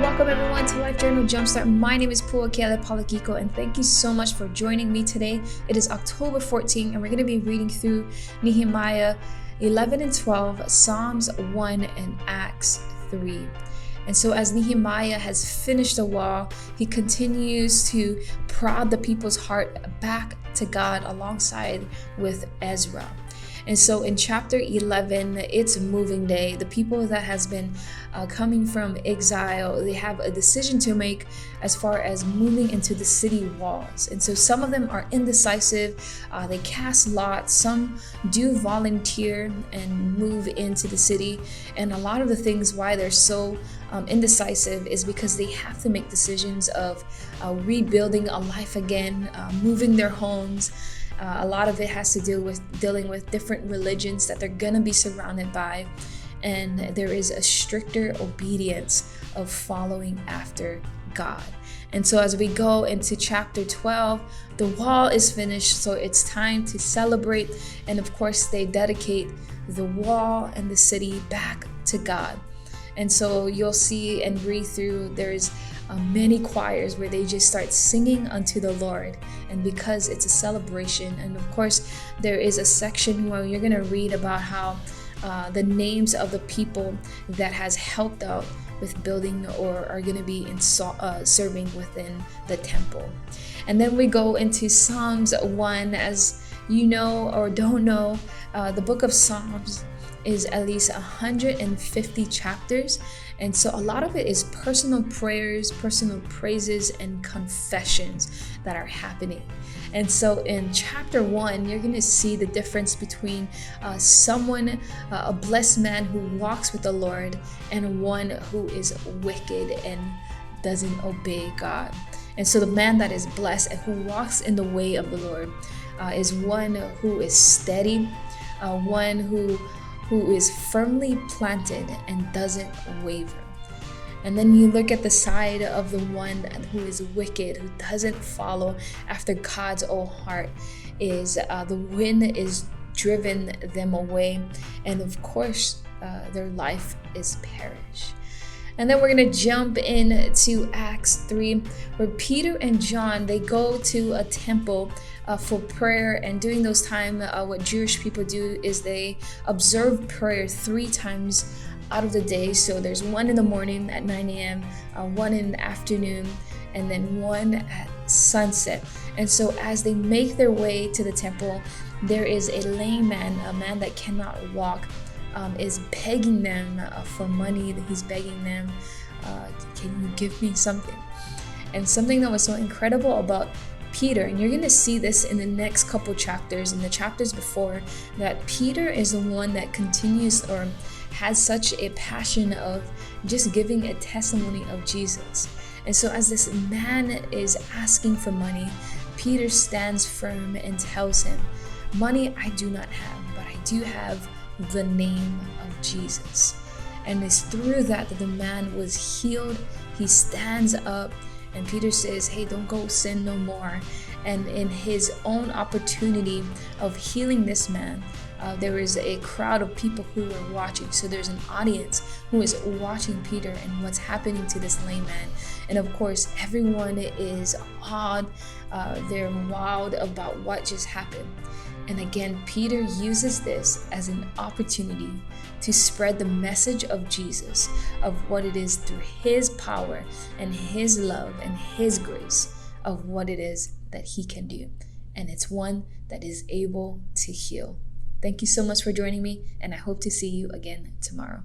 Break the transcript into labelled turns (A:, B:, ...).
A: Welcome everyone to Life Journal Jumpstart. My name is Puakele Palakiko, and thank you so much for joining me today. It is October 14th, and we're going to be reading through Nehemiah 11 and 12, Psalms 1, and Acts 3. And so as Nehemiah has finished the wall, he continues to prod the people's heart back to God alongside with Ezra. And so in chapter 11, it's moving day. The people that has been coming from exile, they have a decision to make as far as moving into the city walls. And so some of them are indecisive. They cast lots. Some do volunteer and move into the city. And a lot of the things why they're so indecisive is because they have to make decisions of rebuilding a life again, moving their homes. A lot of it has to deal with dealing with different religions that they're going to be surrounded by. And there is a stricter obedience of following after God. And so as we go into chapter 12, the wall is finished. So it's time to celebrate. And of course, they dedicate the wall and the city back to God. And so you'll see and read through, there's many choirs where they just start singing unto the Lord. And because it's a celebration, and of course there is a section where you're going to read about how the names of the people that has helped out with building or are going to be serving within the temple. And then we go into Psalms 1. As you know or don't know, the book of Psalms is at least 150 chapters. And so a lot of it is personal prayers, personal praises, and confessions that are happening. And so in chapter 1, you're going to see the difference between someone, a blessed man who walks with the Lord, and one who is wicked and doesn't obey God. And so the man that is blessed and who walks in the way of the Lord is one who is steady, one who is firmly planted and doesn't waver. And then you look at the side of the one who is wicked, who doesn't follow after God's own heart, is the wind is driven them away, and of course their life is perished. And then we're going to jump into Acts 3, where Peter and John, they go to a temple for prayer. And during those times, what Jewish people do is they observe prayer 3 times out of the day. So there's one in the morning at 9 a.m., one in the afternoon, and then one at sunset. And so as they make their way to the temple, there is a lame man, a man that cannot walk, is begging them for money. He's begging them, can you give me something? And something that was so incredible about Peter, and you're going to see this in the next couple chapters, in the chapters before, that Peter is the one that continues or has such a passion of just giving a testimony of Jesus. And so as this man is asking for money, Peter stands firm and tells him, money I do not have, but I do have the name of Jesus. And it's through that the man was healed. He stands up, and Peter says, hey, don't go sin no more. And in his own opportunity of healing this man, there is a crowd of people who were watching. So there's an audience who is watching Peter and what's happening to this lame man. And of course, everyone is awed. They're wowed about what just happened. And again, Peter uses this as an opportunity to spread the message of Jesus, of what it is through his power and his love and his grace, of what it is that he can do. And it's one that is able to heal. Thank you so much for joining me, and I hope to see you again tomorrow.